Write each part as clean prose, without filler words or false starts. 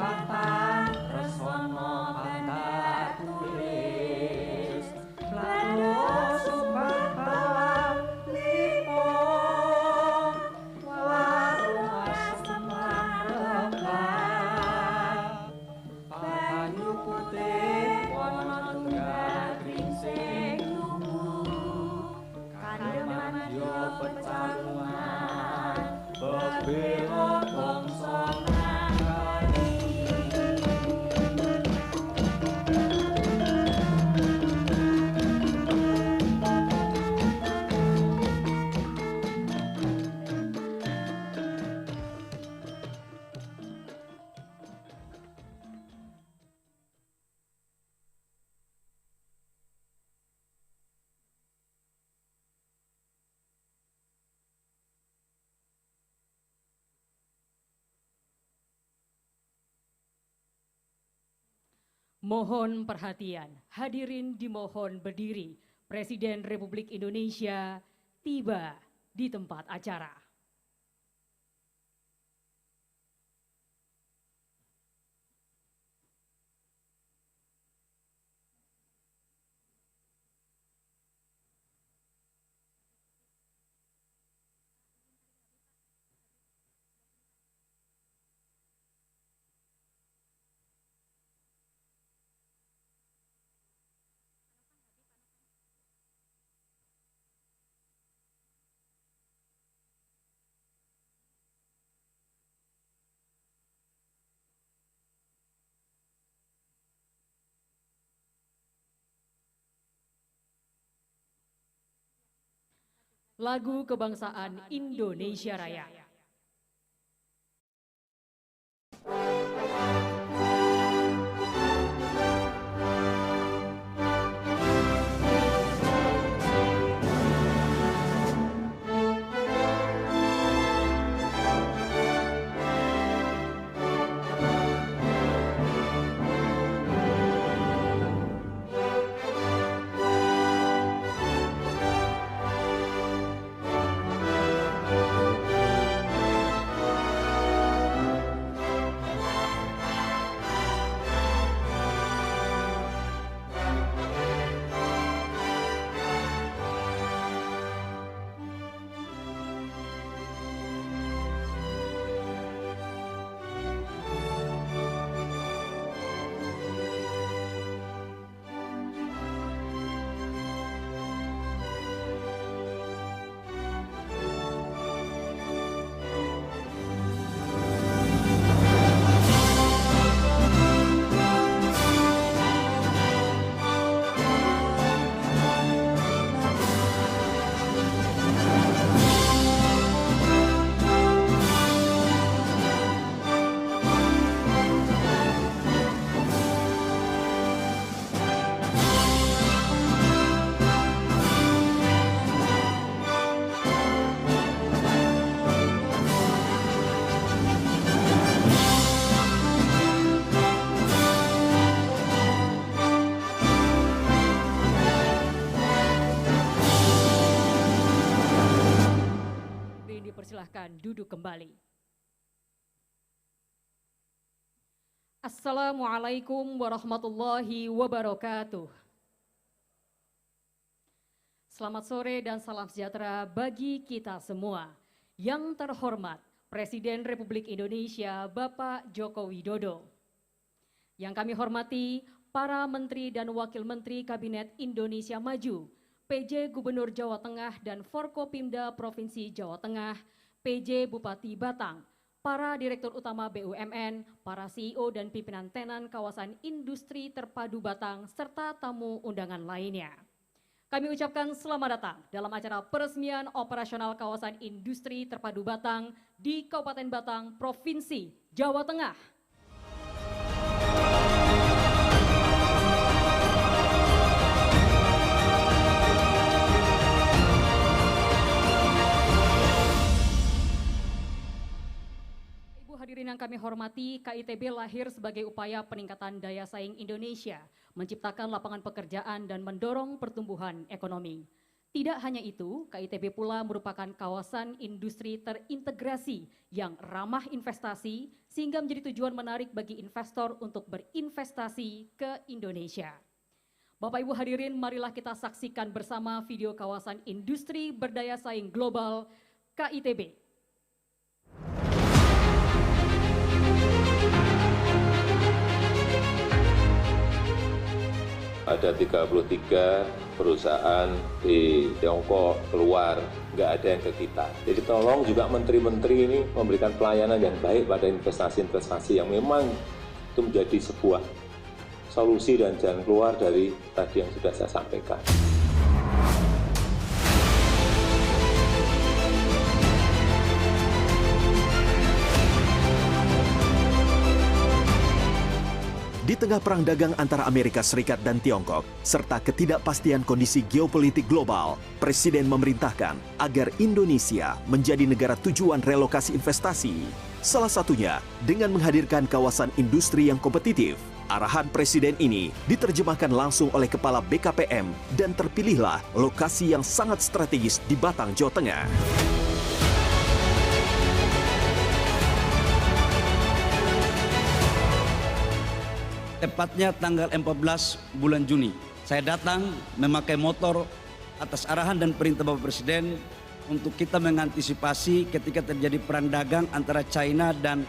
patah resono patah tulis lado supat bawang lipo warung asmang rembang banyu putih wono tunggal gringsing tubuh kademan yo pecalungan bebelo bangsa nangkani. Mohon perhatian, hadirin dimohon berdiri. Presiden Republik Indonesia tiba di tempat acara. Lagu Kebangsaan Indonesia Raya. Dipersilahkan duduk kembali. Assalamualaikum warahmatullahi wabarakatuh. Selamat sore dan salam sejahtera bagi kita semua. Yang terhormat Presiden Republik Indonesia Bapak Joko Widodo. Yang kami hormati para Menteri dan Wakil Menteri Kabinet Indonesia Maju, PJ Gubernur Jawa Tengah dan Forkopimda Provinsi Jawa Tengah, PJ Bupati Batang, para Direktur Utama BUMN, para CEO dan pimpinan tenan kawasan industri terpadu Batang, serta tamu undangan lainnya. Kami ucapkan selamat datang dalam acara peresmian operasional kawasan industri terpadu Batang di Kabupaten Batang, Provinsi Jawa Tengah. Hadirin yang kami hormati, KITB lahir sebagai upaya peningkatan daya saing Indonesia, menciptakan lapangan pekerjaan dan mendorong pertumbuhan ekonomi. Tidak hanya itu, KITB pula merupakan kawasan industri terintegrasi yang ramah investasi sehingga menjadi tujuan menarik bagi investor untuk berinvestasi ke Indonesia. Bapak Ibu hadirin, marilah kita saksikan bersama video kawasan industri berdaya saing global KITB. Ada 33 perusahaan di Tiongkok keluar, nggak ada yang ke kita. Jadi tolong juga menteri-menteri ini memberikan pelayanan yang baik pada investasi-investasi yang memang itu menjadi sebuah solusi dan jalan keluar dari tadi yang sudah saya sampaikan. Di tengah perang dagang antara Amerika Serikat dan Tiongkok, serta ketidakpastian kondisi geopolitik global, Presiden memerintahkan agar Indonesia menjadi negara tujuan relokasi investasi. Salah satunya dengan menghadirkan kawasan industri yang kompetitif. Arahan Presiden ini diterjemahkan langsung oleh Kepala BKPM dan terpilihlah lokasi yang sangat strategis di Batang, Jawa Tengah. Tepatnya tanggal 14 bulan Juni. Saya datang memakai motor atas arahan dan perintah Bapak Presiden untuk kita mengantisipasi ketika terjadi perang dagang antara China dan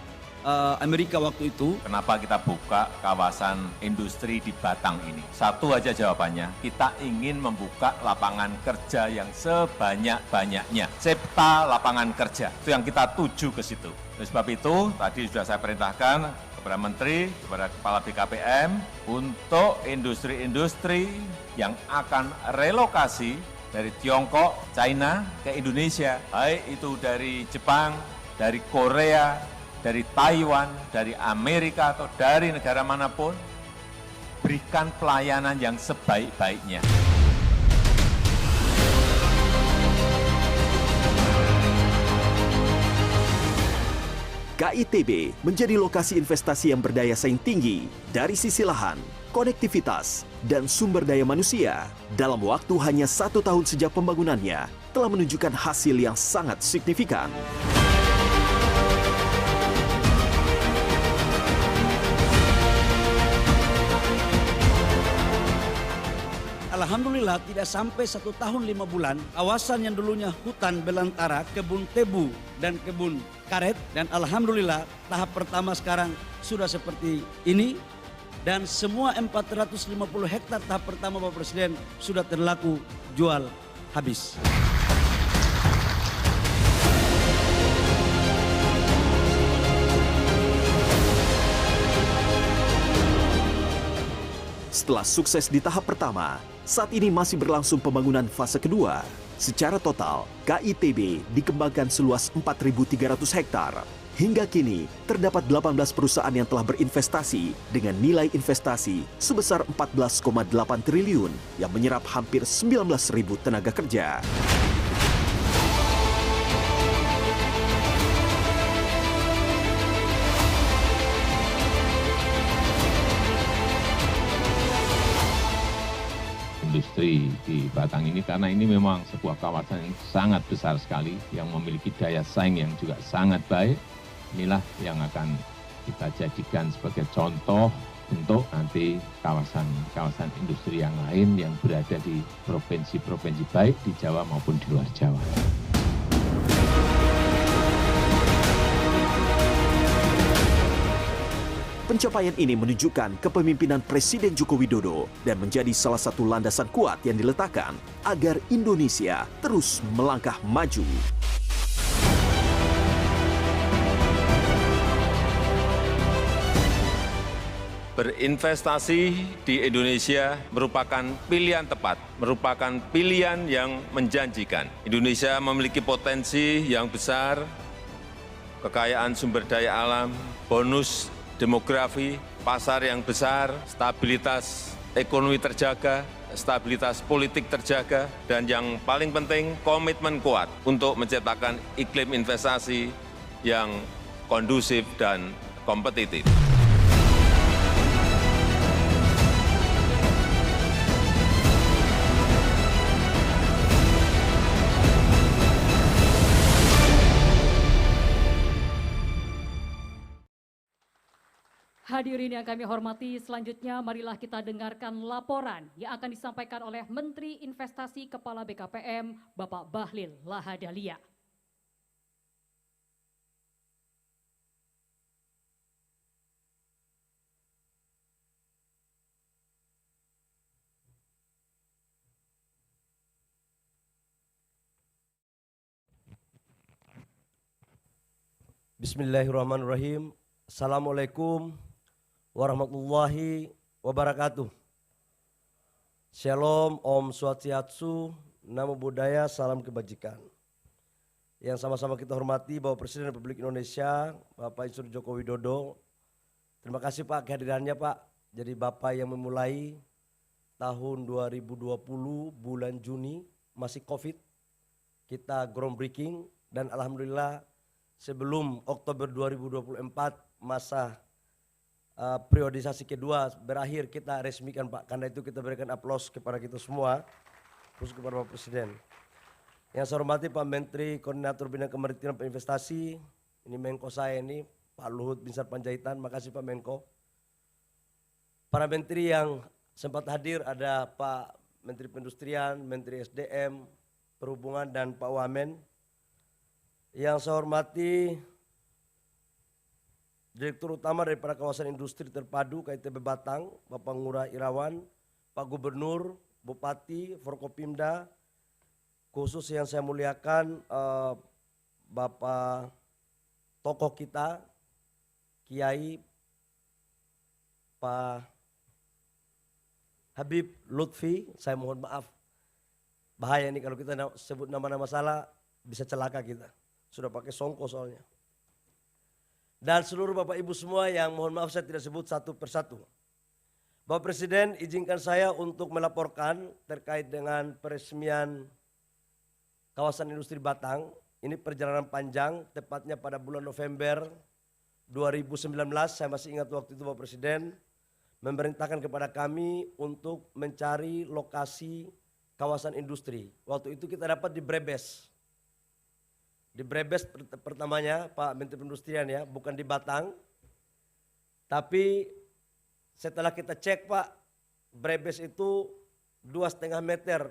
Amerika waktu itu. Kenapa kita buka kawasan industri di Batang ini? Satu aja jawabannya, kita ingin membuka lapangan kerja yang sebanyak-banyaknya. Cipta lapangan kerja, itu yang kita tuju ke situ. Oleh sebab itu, tadi sudah saya perintahkan kepada Menteri, kepada Kepala BKPM untuk industri-industri yang akan relokasi dari Tiongkok, China ke Indonesia, baik itu dari Jepang, dari Korea, dari Taiwan, dari Amerika atau dari negara manapun, berikan pelayanan yang sebaik-baiknya. KITB menjadi lokasi investasi yang berdaya saing tinggi dari sisi lahan, konektivitas, dan sumber daya manusia. Dalam waktu hanya 1 tahun sejak pembangunannya, telah menunjukkan hasil yang sangat signifikan. Alhamdulillah tidak sampai 1 tahun 5 bulan, kawasan yang dulunya hutan belantara, kebun tebu dan kebun karet, dan alhamdulillah tahap pertama sekarang sudah seperti ini, dan semua 450 hektar tahap pertama Bapak Presiden sudah terlaku jual habis. Setelah sukses di tahap pertama, saat ini masih berlangsung pembangunan fase kedua. Secara total, KITB dikembangkan seluas 4.300 hektar. Hingga kini, terdapat 18 perusahaan yang telah berinvestasi dengan nilai investasi sebesar 14,8 triliun yang menyerap hampir 19.000 tenaga kerja. Industri di Batang ini karena ini memang sebuah kawasan yang sangat besar sekali yang memiliki daya saing yang juga sangat baik. Inilah yang akan kita jadikan sebagai contoh untuk nanti kawasan-kawasan industri yang lain yang berada di provinsi-provinsi baik di Jawa maupun di luar Jawa. Pencapaian ini menunjukkan kepemimpinan Presiden Joko Widodo dan menjadi salah satu landasan kuat yang diletakkan agar Indonesia terus melangkah maju. Berinvestasi di Indonesia merupakan pilihan tepat, merupakan pilihan yang menjanjikan. Indonesia memiliki potensi yang besar, kekayaan sumber daya alam, bonus demografi, pasar yang besar, stabilitas ekonomi terjaga, stabilitas politik terjaga, dan yang paling penting komitmen kuat untuk menciptakan iklim investasi yang kondusif dan kompetitif. Hadirin yang kami hormati, selanjutnya marilah kita dengarkan laporan yang akan disampaikan oleh Menteri Investasi Kepala BKPM, Bapak Bahlil Lahadalia. Bismillahirrahmanirrahim. Assalamualaikum warahmatullahi wabarakatuh. Shalom, Om Swastiastu, Namo Buddhaya, salam kebajikan. Yang sama-sama kita hormati Bapak Presiden Republik Indonesia, Bapak Insinyur Joko Widodo. Terima kasih Pak kehadirannya Pak. Jadi Bapak yang memulai tahun 2020 bulan Juni masih COVID. Kita groundbreaking dan alhamdulillah sebelum Oktober 2024 masa periodisasi kedua berakhir kita resmikan Pak. Karena itu kita berikan aplaus kepada kita semua, khusus kepada Bapak Presiden. Yang saya hormati Pak Menteri Koordinator Bidang Kemaritiman dan Investasi, ini Menko saya ini Pak Luhut Binsar Panjaitan, makasih Pak Menko. Para menteri yang sempat hadir ada Pak Menteri Perindustrian, Menteri SDM, Perhubungan dan Pak Wamen. Yang saya hormati Direktur Utama daripada Kawasan Industri Terpadu KITB Batang, Bapak Ngurah Irawan, Pak Gubernur, Bupati, Forkopimda, khusus yang saya muliakan Bapak tokoh kita, Kiai Pak Habib Lutfi, saya mohon maaf, bahaya nih kalau kita sebut nama-nama salah bisa celaka kita. Sudah pakai songko soalnya. Dan seluruh Bapak Ibu semua yang mohon maaf saya tidak sebut satu persatu. Bapak Presiden izinkan saya untuk melaporkan terkait dengan peresmian kawasan industri Batang. Ini perjalanan panjang, tepatnya pada bulan November 2019. Saya masih ingat waktu itu Bapak Presiden memerintahkan kepada kami untuk mencari lokasi kawasan industri. Waktu itu kita dapat di Brebes. Di Brebes pertamanya Pak Menteri Perindustrian ya, bukan di Batang. Tapi setelah kita cek Pak, Brebes itu 2,5 meter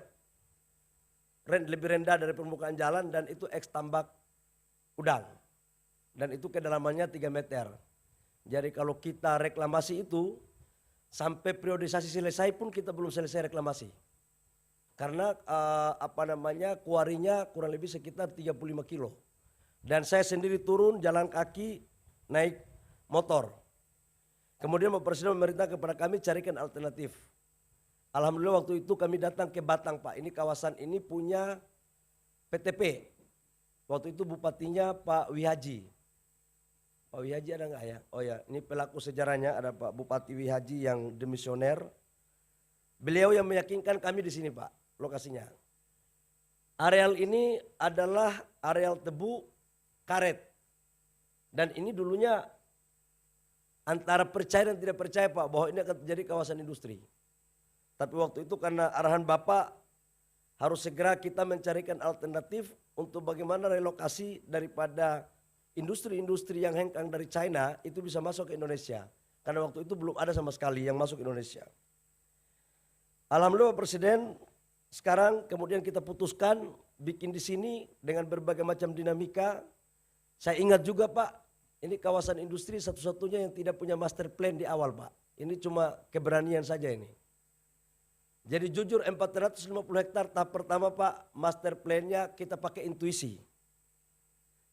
lebih rendah dari permukaan jalan dan itu eks tambak udang. Dan itu kedalamannya 3 meter. Jadi kalau kita reklamasi itu, sampai periodisasi selesai pun kita belum selesai reklamasi. Karena kuarinya kurang lebih sekitar 35 kilo. Dan saya sendiri turun jalan kaki naik motor. Kemudian Bapak Presiden memerintah kepada kami carikan alternatif. Alhamdulillah waktu itu kami datang ke Batang Pak. Ini kawasan ini punya PTP. Waktu itu bupatinya Pak Wihaji. Pak Wihaji ada nggak ya? Oh ya, ini pelaku sejarahnya ada Pak Bupati Wihaji yang demisioner. Beliau yang meyakinkan kami di sini Pak, lokasinya. Areal ini adalah areal tebu karet. Dan ini dulunya antara percaya dan tidak percaya Pak bahwa ini akan terjadi kawasan industri. Tapi waktu itu karena arahan Bapak harus segera kita mencarikan alternatif untuk bagaimana relokasi daripada industri-industri yang hengkang dari China itu bisa masuk ke Indonesia. Karena waktu itu belum ada sama sekali yang masuk ke Indonesia. Alhamdulillah Pak Presiden, sekarang kemudian kita putuskan bikin di sini dengan berbagai macam dinamika. Saya ingat juga Pak, ini kawasan industri satu-satunya yang tidak punya master plan di awal Pak. Ini cuma keberanian saja ini. Jadi jujur 450 hektar tahap pertama Pak, master plan-nya kita pakai intuisi.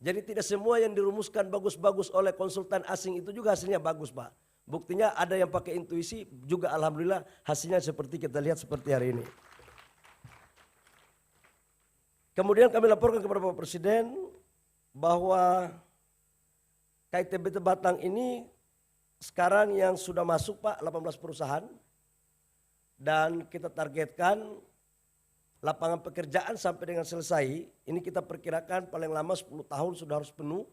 Jadi tidak semua yang dirumuskan bagus-bagus oleh konsultan asing itu juga hasilnya bagus Pak. Buktinya ada yang pakai intuisi juga alhamdulillah hasilnya seperti kita lihat seperti hari ini. Kemudian kami laporkan kepada Bapak Presiden bahwa KITB Batang ini sekarang yang sudah masuk Pak 18 perusahaan. Dan kita targetkan lapangan pekerjaan sampai dengan selesai. Ini kita perkirakan paling lama 10 tahun sudah harus penuh.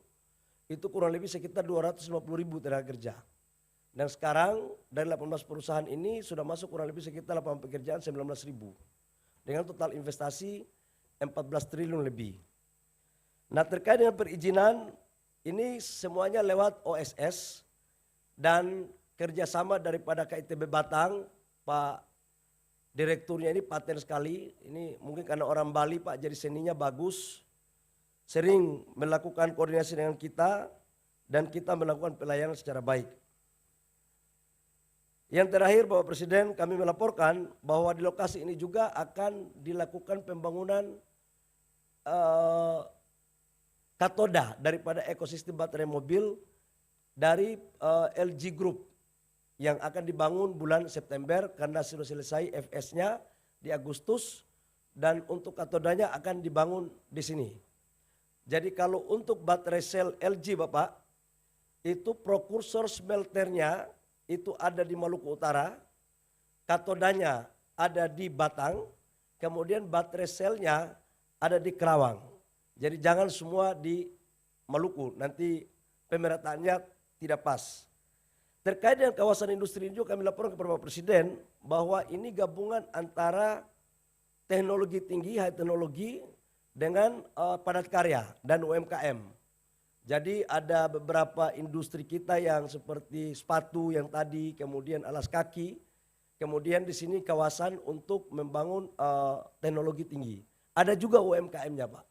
Itu kurang lebih sekitar 250.000 tenaga kerja. Dan sekarang dari 18 perusahaan ini sudah masuk kurang lebih sekitar lapangan pekerjaan 19.000. Dengan total investasi 14 triliun lebih. Nah terkait dengan perizinan ini semuanya lewat OSS. Dan kerjasama daripada KITB Batang, Pak Direkturnya ini paten sekali, ini mungkin karena orang Bali Pak, jadi seninya bagus, sering melakukan koordinasi dengan kita, dan kita melakukan pelayanan secara baik. Yang terakhir Bapak Presiden, kami melaporkan bahwa di lokasi ini juga akan dilakukan pembangunan katoda daripada ekosistem baterai mobil dari LG Group yang akan dibangun bulan September karena sudah selesai FS-nya di Agustus, dan untuk katodanya akan dibangun di sini. Jadi kalau untuk baterai sel LG Bapak, itu prokursor smelternya itu ada di Maluku Utara, katodanya ada di Batang, kemudian baterai selnya ada di Kerawang. Jadi jangan semua di Maluku, nanti pemerataannya tidak pas. Terkait dengan kawasan industri ini juga kami laporkan kepada Bapak Presiden bahwa ini gabungan antara teknologi tinggi, high teknologi dengan padat karya dan UMKM. Jadi ada beberapa industri kita yang seperti sepatu yang tadi, kemudian alas kaki, kemudian di sini kawasan untuk membangun teknologi tinggi. Ada juga UMKM-nya Pak,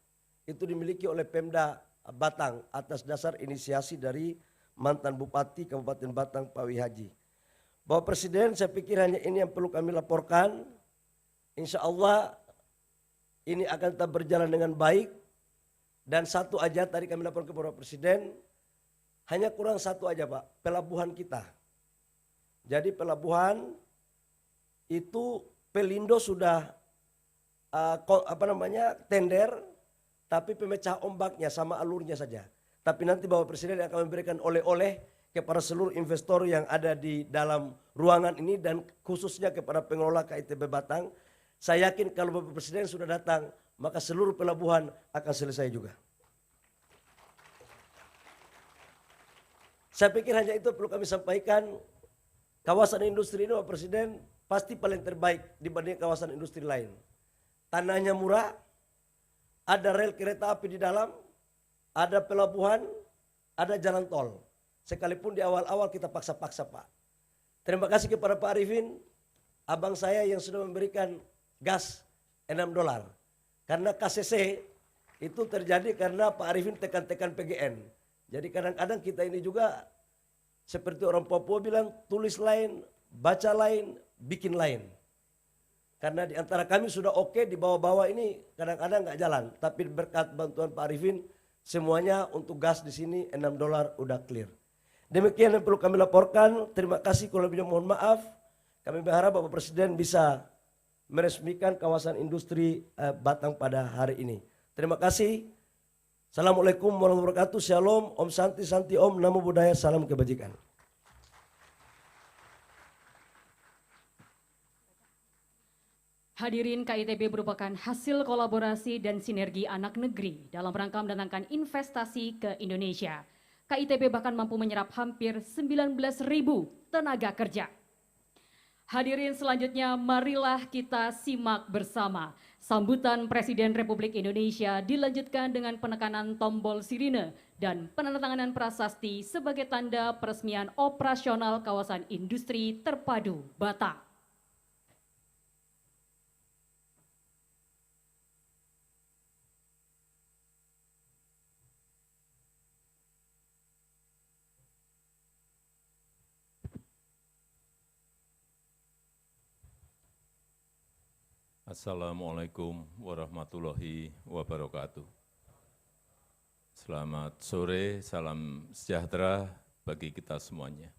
itu dimiliki oleh Pemda Batang atas dasar inisiasi dari mantan Bupati Kabupaten Batang Pak Wihaji. Bapak Presiden, saya pikir hanya ini yang perlu kami laporkan. Insya Allah ini akan tetap berjalan dengan baik. Dan satu aja tadi kami laporkan kepada Bapak Presiden, hanya kurang satu aja Pak, pelabuhan kita. Jadi pelabuhan itu Pelindo sudah tender, tapi pemecah ombaknya sama alurnya saja. Tapi nanti Bapak Presiden akan memberikan oleh-oleh kepada seluruh investor yang ada di dalam ruangan ini dan khususnya kepada pengelola KITB Batang. Saya yakin kalau Bapak Presiden sudah datang, maka seluruh pelabuhan akan selesai juga. Saya pikir hanya itu perlu kami sampaikan. Kawasan industri ini Bapak Presiden pasti paling terbaik dibanding kawasan industri lain. Tanahnya murah, ada rel kereta api di dalam, ada pelabuhan, ada jalan tol. Sekalipun di awal-awal kita paksa-paksa Pak. Terima kasih kepada Pak Arifin, abang saya yang sudah memberikan gas $6. Karena KCC itu terjadi karena Pak Arifin tekan-tekan PGN. Jadi kadang-kadang kita ini juga seperti orang Papua bilang, tulis lain, baca lain, bikin lain. Karena di antara kami sudah oke, di bawah-bawah ini kadang-kadang nggak jalan. Tapi berkat bantuan Pak Arifin, semuanya untuk gas di sini $6 udah clear. Demikian yang perlu kami laporkan. Terima kasih, kalau lebihnya mohon maaf. Kami berharap Bapak Presiden bisa meresmikan kawasan industri Batang pada hari ini. Terima kasih. Assalamualaikum warahmatullahi wabarakatuh. Shalom, Om Santi Santi Om, Namo Buddhaya, salam kebajikan. Hadirin, KITB merupakan hasil kolaborasi dan sinergi anak negeri dalam rangka mendatangkan investasi ke Indonesia. KITB bahkan mampu menyerap hampir 19.000 tenaga kerja. Hadirin, selanjutnya marilah kita simak bersama. Sambutan Presiden Republik Indonesia dilanjutkan dengan penekanan tombol sirine dan penandatanganan prasasti sebagai tanda peresmian operasional kawasan industri terpadu Batang. Assalamualaikum warahmatullahi wabarakatuh. Selamat sore, salam sejahtera bagi kita semuanya.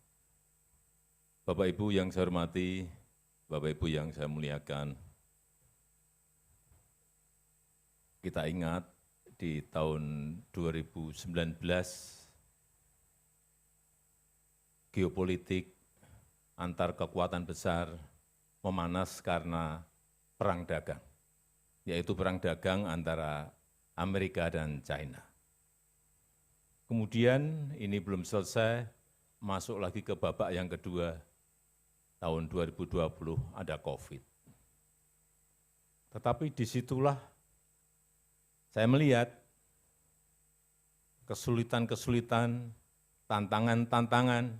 Bapak Ibu yang saya hormati, Bapak Ibu yang saya muliakan, kita ingat di tahun 2019 geopolitik antar kekuatan besar memanas karena perang dagang, yaitu perang dagang antara Amerika dan China. Kemudian ini belum selesai, masuk lagi ke babak yang kedua, tahun 2020 ada COVID. Tetapi disitulah saya melihat kesulitan-kesulitan, tantangan-tantangan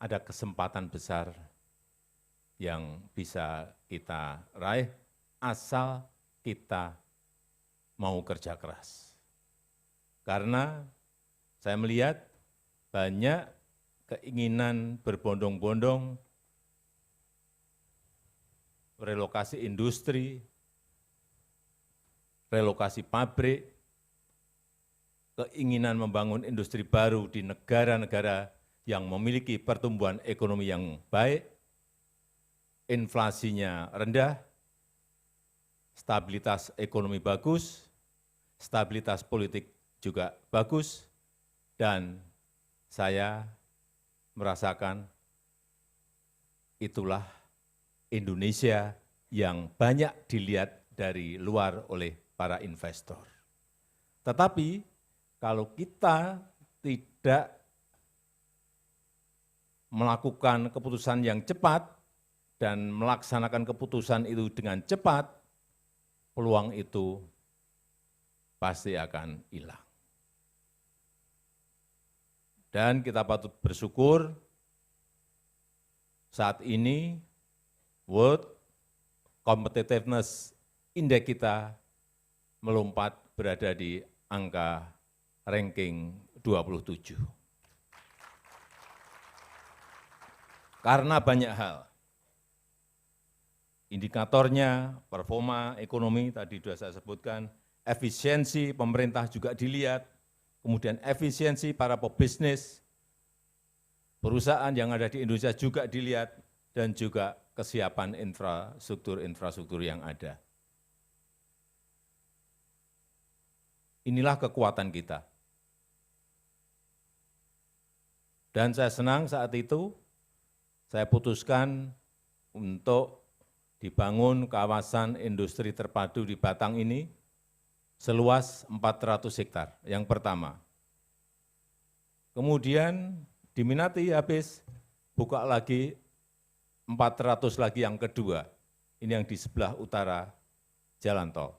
ada kesempatan besar yang bisa kita raih asal kita mau kerja keras. Karena saya melihat banyak keinginan berbondong-bondong relokasi industri, relokasi pabrik, keinginan membangun industri baru di negara-negara yang memiliki pertumbuhan ekonomi yang baik, inflasinya rendah, stabilitas ekonomi bagus, stabilitas politik juga bagus, dan saya merasakan itulah Indonesia yang banyak dilihat dari luar oleh para investor. Tetapi kalau kita tidak melakukan keputusan yang cepat dan melaksanakan keputusan itu dengan cepat, peluang itu pasti akan hilang. Dan kita patut bersyukur saat ini World Competitiveness Index kita melompat berada di angka ranking 27. Karena banyak hal. Indikatornya, performa ekonomi tadi sudah saya sebutkan, efisiensi pemerintah juga dilihat, kemudian efisiensi para pebisnis, perusahaan yang ada di Indonesia juga dilihat, dan juga kesiapan infrastruktur yang ada. Inilah kekuatan kita. Dan saya senang saat itu, saya putuskan untuk dibangun kawasan industri terpadu di Batang ini seluas 400 hektar, yang pertama. Kemudian diminati habis, buka lagi 400 lagi yang kedua, ini yang di sebelah utara jalan tol.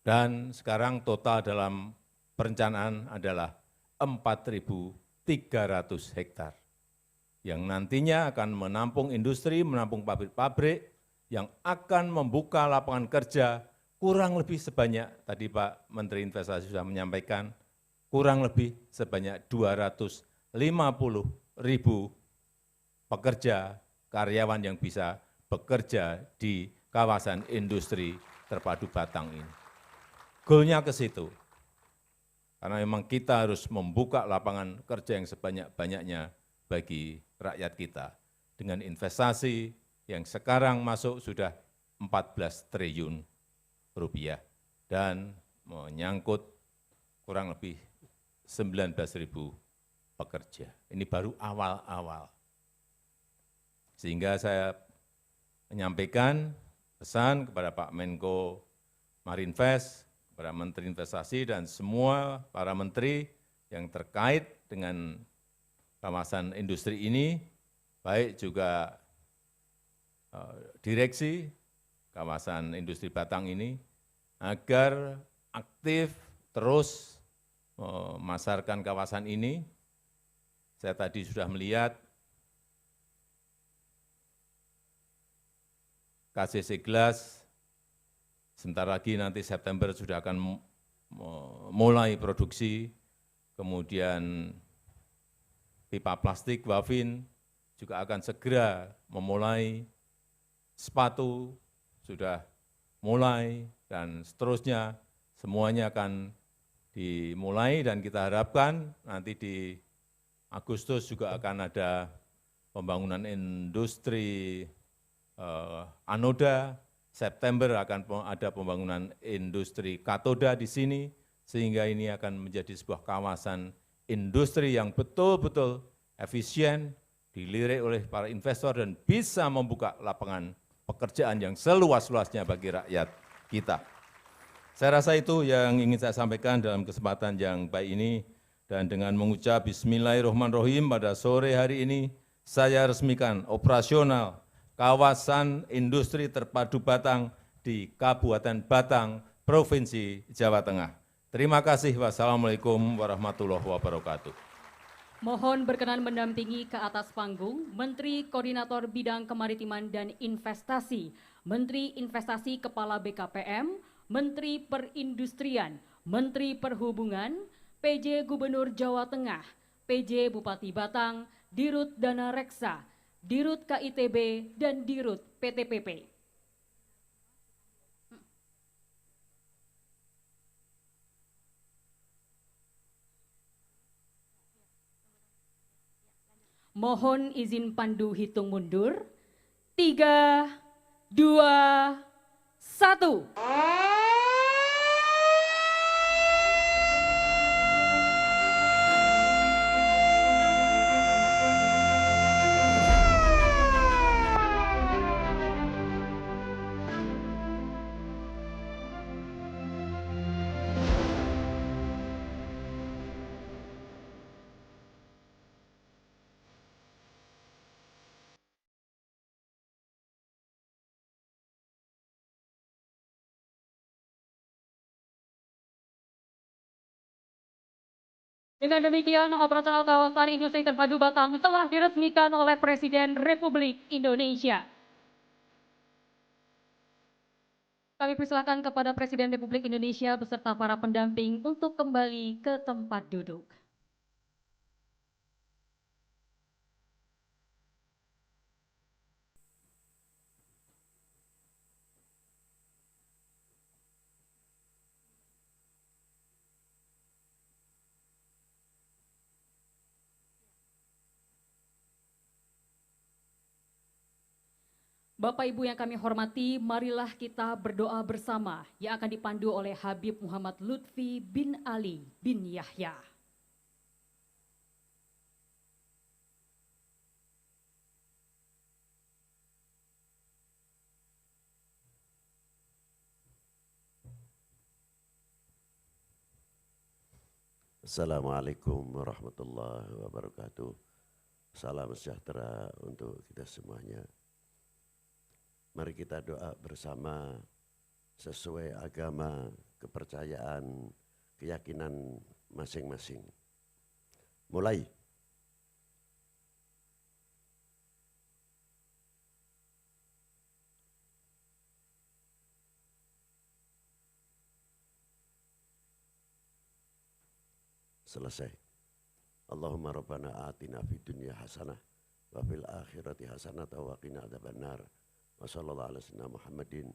Dan sekarang total dalam perencanaan adalah 4.300 hektar yang nantinya akan menampung industri, menampung pabrik-pabrik yang akan membuka lapangan kerja kurang lebih sebanyak, tadi Pak Menteri Investasi sudah menyampaikan, kurang lebih sebanyak 250.000 pekerja, karyawan yang bisa bekerja di kawasan industri terpadu Batang ini. Goalnya ke situ, karena memang kita harus membuka lapangan kerja yang sebanyak-banyaknya bagi rakyat kita dengan investasi yang sekarang masuk sudah 14 triliun rupiah dan menyangkut kurang lebih 19.000 pekerja. Ini baru awal-awal. Sehingga saya menyampaikan pesan kepada Pak Menko Marinvest, kepada Menteri Investasi dan semua para menteri yang terkait dengan kawasan industri ini, baik juga direksi kawasan industri Batang ini, agar aktif terus memasarkan kawasan ini. Saya tadi sudah melihat KCC Glass, sebentar lagi nanti September sudah akan mulai produksi, kemudian pipa plastik Wafin juga akan segera memulai, sepatu sudah mulai, dan seterusnya semuanya akan dimulai dan kita harapkan nanti di Agustus juga akan ada pembangunan industri anoda, September akan ada pembangunan industri katoda di sini, sehingga ini akan menjadi sebuah kawasan industri yang betul-betul efisien, dilirik oleh para investor dan bisa membuka lapangan pekerjaan yang seluas-luasnya bagi rakyat kita. Saya rasa itu yang ingin saya sampaikan dalam kesempatan yang baik ini, dan dengan mengucap Bismillahirrahmanirrahim pada sore hari ini, saya resmikan operasional kawasan industri terpadu Batang di Kabupaten Batang, Provinsi Jawa Tengah. Terima kasih. Wassalamualaikum warahmatullahi wabarakatuh. Mohon berkenan mendampingi ke atas panggung Menteri Koordinator Bidang Kemaritiman dan Investasi, Menteri Investasi Kepala BKPM, Menteri Perindustrian, Menteri Perhubungan, PJ Gubernur Jawa Tengah, PJ Bupati Batang, Dirut Dana Reksa, Dirut KITB, dan Dirut PTPP. Mohon izin pandu hitung mundur. 3, 2, 1. Dengan demikian, operasional kawasan industri terpadu Batang telah diresmikan oleh Presiden Republik Indonesia. Kami persilakan kepada Presiden Republik Indonesia beserta para pendamping untuk kembali ke tempat duduk. Bapak Ibu yang kami hormati, marilah kita berdoa bersama yang akan dipandu oleh Habib Muhammad Lutfi bin Ali bin Yahya. Assalamualaikum warahmatullahi wabarakatuh. Salam sejahtera untuk kita semuanya. Mari kita doa bersama sesuai agama, kepercayaan, keyakinan masing-masing. Mulai. Selesai. Allahumma rabbana atina fid dunya hasanah wa fil akhirati hasanah wa qina adzabannar. Wa sallallahu ala sayyidina Muhammadin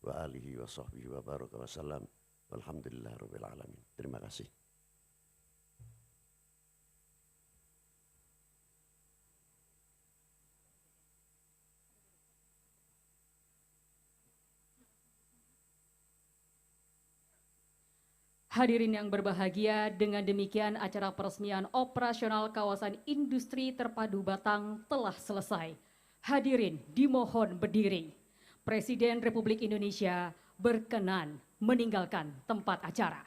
wa alihi wa sahbihi wa baraka wa salam. Walhamdulillah rabbil alamin. Terima kasih. Hadirin yang berbahagia, dengan demikian acara peresmian operasional kawasan industri terpadu Batang telah selesai. Hadirin dimohon berdiri. Presiden Republik Indonesia berkenan meninggalkan tempat acara.